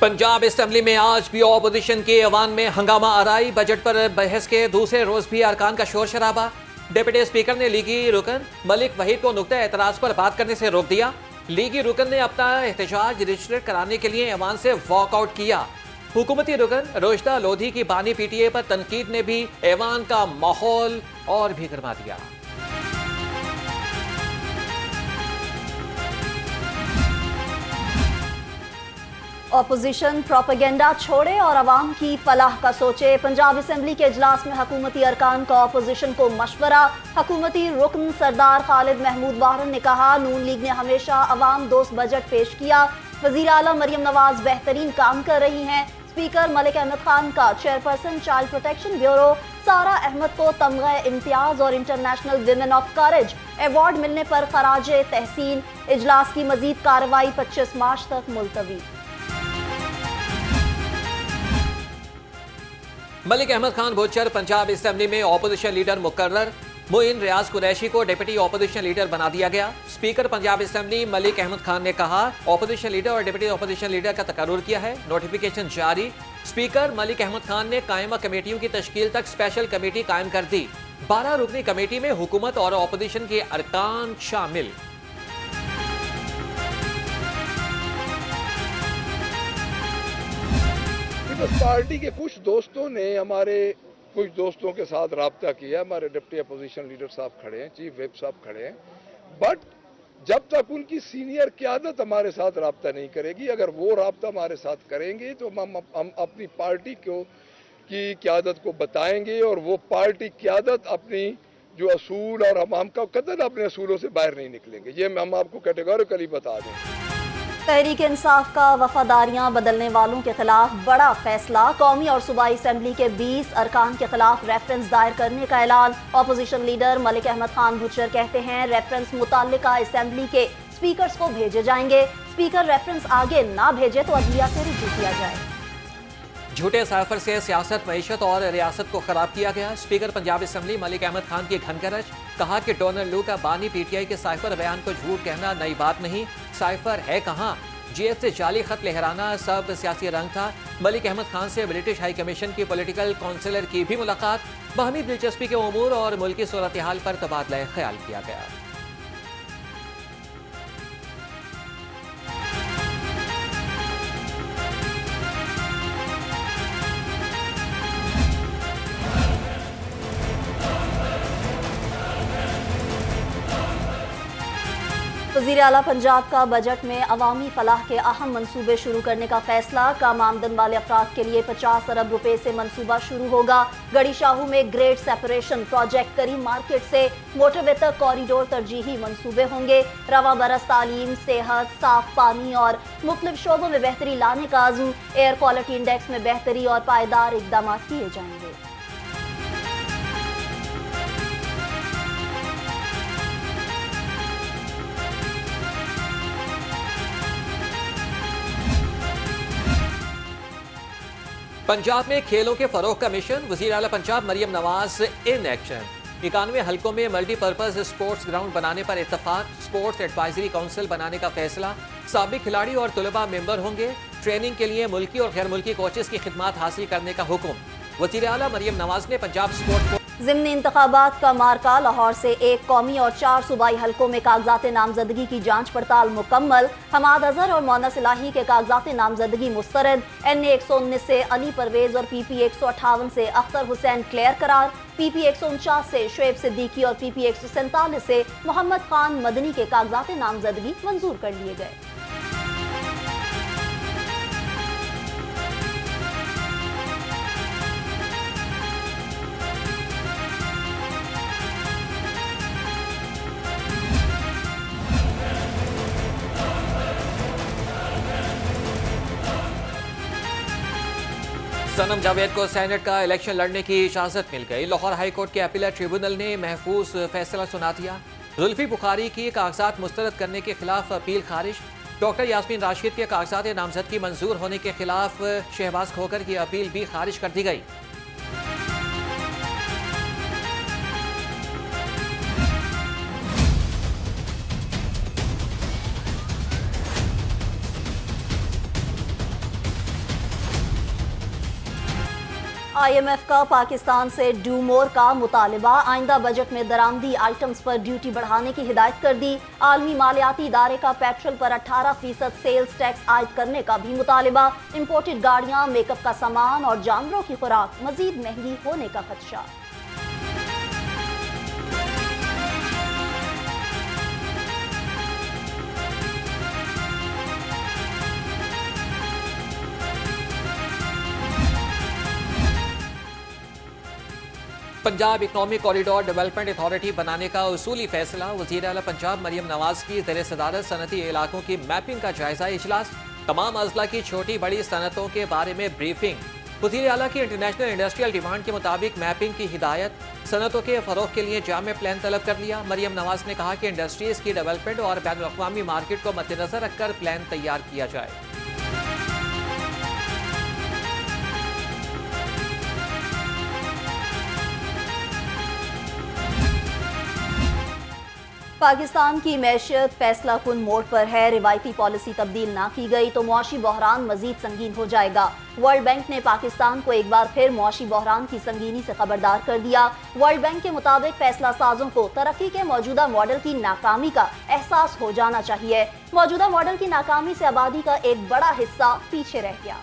Punjab assembly में आज भी ऑपोजिशन के ऐवान में हंगामा आराई। बजट पर बहस के दूसरे रोज भी अरकान का शोर शराबा। डिप्टी स्पीकर ने लीगी रुकन मलिक वहीद को नुक्ता एतराज पर बात करने से रोक दिया। लीगी रुकन ने अपना एहतजाज रजिस्टर कराने के लिए ऐवान से वॉकआउट किया। हुकूमती रुकन रोशदा लोधी की बानी पीटीए पर तनकीद ने भी ऐवान का माहौल और भी गर्मा दिया। ऑपोजिशन प्रोपेगेंडा छोड़े और अवाम की फलाह का सोचे। पंजाब असेंबली के इजलास में हुकूमती अरकान का ऑपोजिशन को मशवरा। हुकूमती रुकन सरदार खालिद महमूद वारन ने कहा, नून लीग ने हमेशा अवाम दोस्त बजट पेश किया। वजीर आला मरियम नवाज बेहतरीन काम कर रही हैं। स्पीकर मलिक अहमद खान का चेयरपर्सन चाइल्ड प्रोटेक्शन ब्यूरो सारा अहमद को तमगा इम्तियाज और international women of courage award मिलने पर खराज तहसीन। इजलास की मजीद कार्रवाई 25 मार्च तक मुलतवी। मलिक अहमद खान भुच्चर पंजाब असेंबली में ऑपोजिशन लीडर मुकर्रर। मोइन रियाज कुरैशी को डिप्टी ऑपोजिशन लीडर बना दिया गया। स्पीकर पंजाब असेंबली मलिक अहमद खान ने कहा, ऑपोजिशन लीडर और डिप्टी ऑपोजिशन लीडर का तकर्रुर किया है। नोटिफिकेशन जारी। स्पीकर मलिक अहमद खान ने कायमा कमेटियों की तश्कील तक स्पेशल कमेटी कायम कर दी। 12 रुकनी कमेटी में हुकूमत और ऑपोजिशन के अरकान शामिल। पार्टी के कुछ दोस्तों ने हमारे कुछ दोस्तों के साथ राब्ता किया। हमारे डिप्टी अपोजिशन लीडर साहब खड़े हैं, चीफ व्हिप साहब खड़े हैं, बट जब तक उनकी सीनियर क़यादत हमारे साथ राब्ता नहीं करेगी, अगर वो राब्ता हमारे साथ करेंगे तो हम अपनी पार्टी की क़यादत को बताएंगे और वो पार्टी क़यादत अपनी जो असूल और हम कतई अपने असूलों से बाहर नहीं निकलेंगे। ये हम आपको कैटेगोरिकली बता दें। तहरीक इंसाफ का वफादारियां बदलने वालों के खिलाफ बड़ा फैसला। कौमी और सूबाई असेंबली के 20 अरकान के खिलाफ रेफरेंस दायर करने का ऐलान। ऑपोजिशन लीडर मलिक अहमद खान भुच्चर कहते हैं, रेफरेंस मुताल्लिका असेंबली के स्पीकर्स को भेजे जाएंगे। स्पीकर रेफरेंस आगे ना भेजे तो अदलिया से रुजू किया जाए। झूठे साइफर से सियासत, मईशत और रियासत को खराब किया गया। स्पीकर पंजाब असेंबली मलिक अहमद खान की घनगरज। कहा कि डोनाल्ड लू का बानी पीटीआई के साइफर बयान को झूठ कहना नई बात नहीं। साइफर है कहाँ? जीएस से जाली खत लहराना सब सियासी रंग था। मलिक अहमद खान से ब्रिटिश हाई कमीशन की पॉलिटिकल काउंसिलर की भी मुलाकात। बाहमी दिलचस्पी के उमूर और मुल्की सूरत हाल पर तबादला ख्याल किया गया। वज़ीर आला पंजाब का बजट में अवामी फलाह के अहम मनसूबे शुरू करने का फैसला। कम आमदन वाले अफराद के लिए 50 अरब रुपए से मनसूबा शुरू होगा। गड़ी शाहू में ग्रेड सेपरेशन प्रोजेक्ट करीम मार्केट से मोटरवे तक कॉरिडोर तरजीही मनसूबे होंगे। रवा बरस तालीम, सेहत, साफ पानी और मुख्तलिफ शोबों में बेहतरी लाने का अज़्म। एयर क्वालिटी इंडेक्स में बेहतरी और पायदार इक़दाम किए जाएंगे। पंजाब में खेलों के फरोग का मिशन। वज़ीर आला पंजाब मरियम नवाज इन एक्शन। 91 हलकों में मल्टीपर्पज स्पोर्ट्स ग्राउंड बनाने पर इत्तफाक। स्पोर्ट्स एडवाइजरी काउंसिल बनाने का फैसला। साबिक खिलाड़ी और तुलबा मेंबर होंगे। ट्रेनिंग के लिए मुल्की और गैर मुल्की कोचेस की खिदमत हासिल करने का हुक्म। वज़ीर आला मरियम नवाज ने पंजाब स्पोर्ट्स ज़िमनी इंतखाबात का मार्का। लाहौर से 1 कौमी और 4 सूबाई हलकों में कागजात नामजदगी की जांच पड़ताल मुकम्मल। हमाद अजहर और मोनस इलाही के कागजात नामजदगी मुस्तरद। NA 119 से अली परवेज और PP 158 से अख्तर हुसैन क्लियर करार। PP 149 से शुएब सिद्दीकी और PP 147 से मोहम्मद खान मदनी के कागजात नामजदगी मंजूर कर लिए गए। सनम जावेद को सेनेट का इलेक्शन लड़ने की इजाजत मिल गई। लाहौर हाई कोर्ट के अपीलेट ट्रिब्यूनल ने महफूज फैसला सुना दिया। जुल्फी बुखारी की कागजात मुस्तरद करने के खिलाफ अपील खारिज। डॉक्टर यास्मीन राशिद के कागजात नामजदगी मंजूर होने के खिलाफ शहबाज खोकर की अपील भी खारिज कर दी गई। IMF का पाकिस्तान से डू मोर का मुतालिबा, आइंदा बजट में दरामदी आइटम्स पर ड्यूटी बढ़ाने की हिदायत कर दी। आलमी मालियाती इदारे का पेट्रोल पर 18% सेल्स टैक्स आयद करने का भी मुतालिबा। इंपोर्टेड गाड़ियां, मेकअप का सामान और जानवरों की खुराक मजीद महंगी होने का खदशा। Punjab economic corridor development authority बनाने का उसूली फैसला। वज़ीर आला पंजाब मरियम नवाज की ज़ेर सदारत सनती इलाकों की मैपिंग का जायजा इजलास। तमाम अजला की छोटी बड़ी सनतों के बारे में ब्रीफिंग। वज़ीर आला की इंटरनेशनल इंडस्ट्रियल डिमांड के मुताबिक मैपिंग की हिदायत। सनतों के फ़रोग़ के लिए जामे प्लान तलब कर लिया। मरियम नवाज ने कहा कि इंडस्ट्रीज़ की डेवलपमेंट और बैनुल-अक़वामी मार्केट को मद्देनज़र रखकर प्लान तैयार किया जाए। पाकिस्तान की मैशियत फैसला कुन मोड़ पर है। रिवायती पॉलिसी तब्दील ना की गई तो मुआशी बहरान मजीद संगीन हो जाएगा। वर्ल्ड बैंक ने पाकिस्तान को एक बार फिर मुआशी बहरान की संगीनी से खबरदार कर दिया। वर्ल्ड बैंक के मुताबिक फैसला साजों को तरक्की के मौजूदा मॉडल की नाकामी का एहसास हो जाना चाहिए। मौजूदा मॉडल की नाकामी से आबादी का एक बड़ा हिस्सा पीछे रह गया।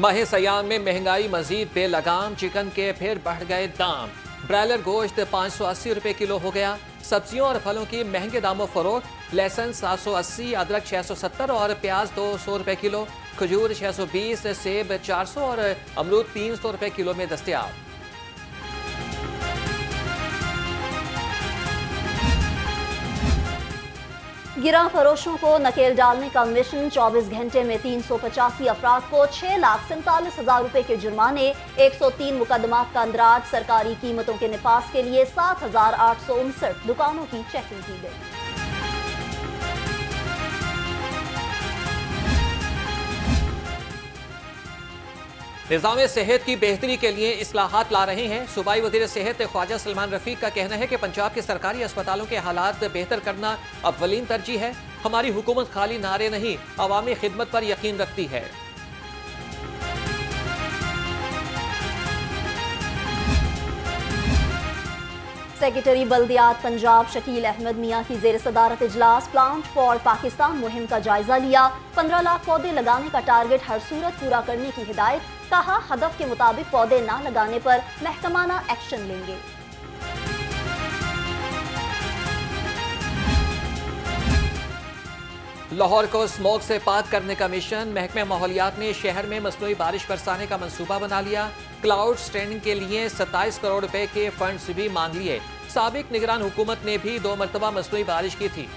माह सयाम में महंगाई मजीद बेलगाम। चिकन के फिर बढ़ गए दाम। ब्रायलर गोश्त 580 रुपए किलो हो गया। सब्जियों और फलों की महंगे दामों फरोख्त। लहसुन 780, अदरक 670 और प्याज 200 रुपए किलो। खजूर 620, सेब 400 और अमरूद 300 रुपए किलो में दस्तयाब। गिरा फरोशों को नकेल डालने का मिशन। 24 घंटे में 385 अफराद को 6,47,000 रुपए के जुर्माने। 103 मुकदमात का अंदराज। सरकारी कीमतों के निफाज के लिए 7,859 दुकानों की चेकिंग की गई। निज़ाम सेहत की बेहतरी के लिए इस्लाहात ला रहे हैं। सूबाई वज़ीर सेहत ख्वाजा सलमान रफ़ीक का कहना है कि पंजाब के सरकारी अस्पतालों के हालात बेहतर करना अव्वलीन तरजीह है। हमारी हुकूमत खाली नारे नहीं, अवामी खिदमत पर यकीन रखती है। सेक्रेटरी बल्दियात पंजाब शकील अहमद मियां की जेर सदारत इजलास प्लांट फॉर पाकिस्तान मुहिम का जायजा लिया। 15 लाख पौधे लगाने का टारगेट हर सूरत पूरा करने की हिदायत। कहा, हदफ के मुताबिक पौधे ना लगाने पर महकमाना एक्शन लेंगे। लाहौर को स्मोक से पाक करने का मिशन। महकमे माहौलियात ने शहर में मसनूई बारिश बरसाने का मंसूबा बना लिया। क्लाउड स्ट्रेनिंग के लिए 27 करोड़ रुपए के फंड्स भी मांग लिए। साबिक निगरान हुकूमत ने भी 2 मरतबा मसनूई बारिश की थी।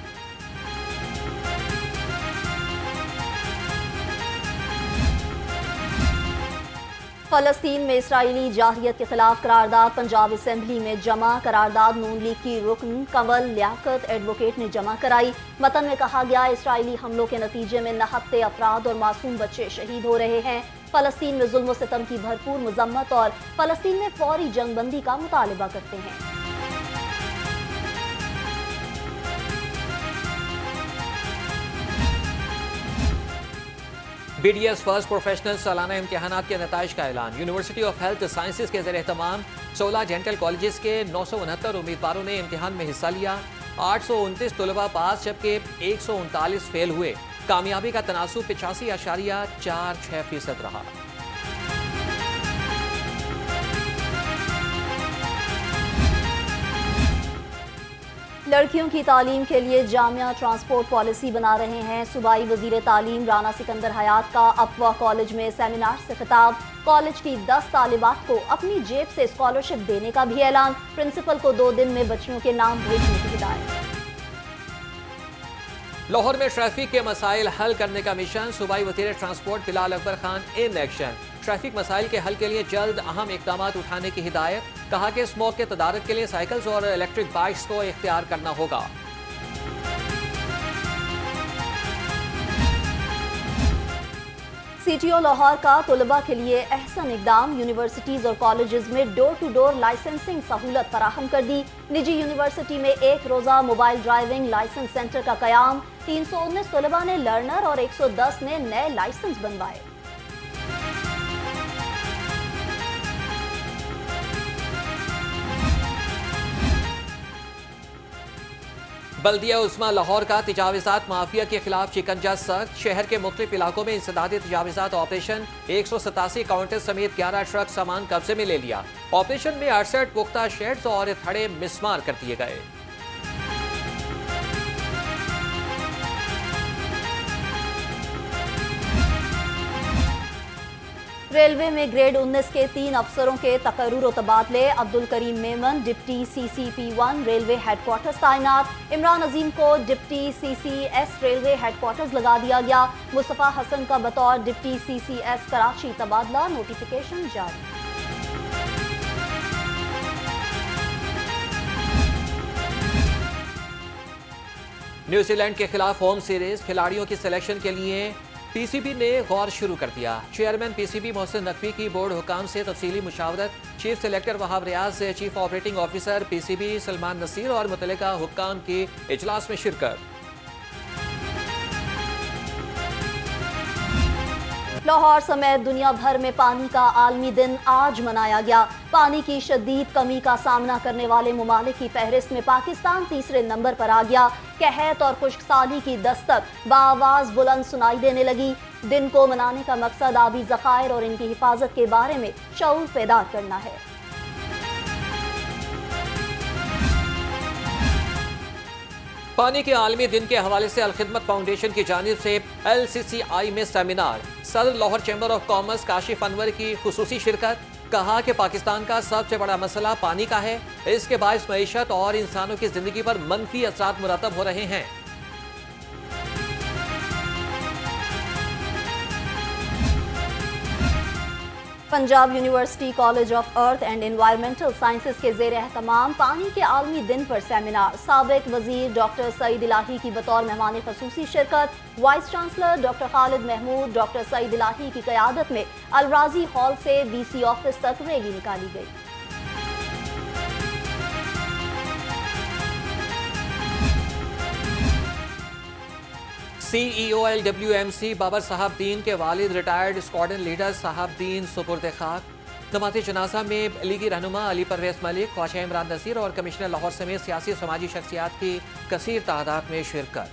फलस्तीन में इसराइली जाहियत के खिलाफ करारदाद पंजाब असेंबली में जमा। करारदाद नून लीग की रुकन कंवल लियाकत एडवोकेट ने जमा कराई। मतन में कहा गया, इसराइली हमलों के नतीजे में नहत्ते अफराद और मासूम बच्चे शहीद हो रहे हैं। फलस्तीन में जुल्म सितम की भरपूर मजम्मत और फलस्तीन में फौरी जंगबंदी का मुतालिबा करते हैं। BDS फर्स्ट प्रोफेशनल सालाना इम्तिहानात के नताइज का ऐलान। यूनिवर्सिटी ऑफ हेल्थ साइंसेज के ज़ेर एहतमाम 16 डेंटल कॉलेजेस के 969 उम्मीदवारों ने इम्तिहान में हिस्सा लिया। 829 तलबा पास जबकि 139 फेल हुए। कामयाबी का तनासुब 85.46% रहा। लड़कियों की तालीम के लिए जामिया ट्रांसपोर्ट पॉलिसी बना रहे हैं। सूबाई वजीर तालीम राना सिकंदर हयात का अफवा कॉलेज में सेमिनार से खिताब। कॉलेज की 10 तालिबात को अपनी जेब से स्कॉलरशिप देने का भी ऐलान। प्रिंसिपल को 2 दिन में बच्चियों के नाम भेजने की हिदायत। लाहौर में ट्रैफिक के मसाइल हल करने का मिशन। सूबाई वज़ीर transport Bilal Akbar Khan in action. Traffic मसाइल के हल के लिए जल्द अहम इकदाम उठाने की हिदायत। कहा कि स्मोक के तदारक के लिए साइकिल्स और इलेक्ट्रिक बाइक्स को इख्तियार करना होगा। सीटीओ लाहौर का तलबा के लिए अहसन इकदाम, यूनिवर्सिटीज और कॉलेजेस में डोर टू डोर लाइसेंसिंग सहूलत फराहम कर दी। निजी यूनिवर्सिटी में एक रोजा मोबाइल ड्राइविंग लाइसेंस सेंटर का कयाम, 319 तलबा ने लर्नर और 110 ने नए लाइसेंस बनवाए। बल्दिया उस्मा लाहौर का तजावीज़ात माफिया के खिलाफ शिकंजा सख्त, शहर के मुख्तलिफ इलाकों में इंसदादी तजावीज़ात ऑपरेशन, 187 काउंटर समेत 11 ट्रक सामान कब्जे में ले लिया। ऑपरेशन में 68 पुख्ता शेड्स और थड़े मिसमार कर दिए गए। रेलवे में ग्रेड 19 के 3 अफसरों के तकर्रुर और तबादले, Abdul Karim Memon deputy CCP1 railway headquarters तैनात, इमरान अजीम को डिप्टी CCS रेलवे हेडक्वार्टर्स लगा दिया गया। मुस्तफा हसन का बतौर डिप्टी CCS कराची तबादला, नोटिफिकेशन जारी। न्यूजीलैंड के खिलाफ होम सीरीज, खिलाड़ियों की सिलेक्शन के लिए पीसीबी ने गौर शुरू कर दिया। चेयरमैन पीसीबी मोहसिन नकवी की बोर्ड हुकाम से तफसीली मुशावरत, चीफ सेलेक्टर वहाब रियाज से chief operating officer PCB Salman Naseer और मुतल्लिका हुक्काम की इजलास में शिरकत। लाहौर समेत दुनिया भर में पानी का आलमी दिन आज मनाया गया। पानी की शदीद कमी का सामना करने वाले मुमालिक की फहरिस्त में पाकिस्तान तीसरे नंबर पर आ गया। कहत और खुश्कसाली की दस्तक बाआवाज़ बुलंद सुनाई देने लगी। दिन को मनाने का मकसद आबी ज़खायर और इनकी हिफाजत के बारे में शऊर पैदा करना है। पानी के आलमी दिन के हवाले से अलखिदमत फाउंडेशन की जानिब से LCCI में सेमिनार, सदर Lahore chamber of commerce Kashif Anwar की खुसूसी शिरकत। कहा कि पाकिस्तान का सबसे बड़ा मसला पानी का है, इसके बायस मईशत और इंसानों की जिंदगी पर मनफी असरात मुरतब हो रहे हैं। Punjab university college of earth and environmental sciences के ज़ेर एहतमाम पानी के आलमी दिन पर सेमिनार, साबिक वजीर डॉक्टर सईद इलाही की बतौर मेहमान खसूसी शिरकत। Vice chancellor doctor Khalid Mahmood doctor Saeed Ilahi की क़यादत में अलराजी हॉल से DC ऑफिस तक रैली निकाली गई। CEO LWMC बाबर साहबदीन के वालिद रिटायर्ड स्क्वाड्रन लीडर साहबदीन सुपुर्द खाक। नमाज़े जनाजा में लीगी रहनुमा अली परवेज मलिक, ख्वाजा इमरान नसीर और कमिश्नर लाहौर समेत सियासी समाजी शख्सियात की कसीर तादाद में शिरकत।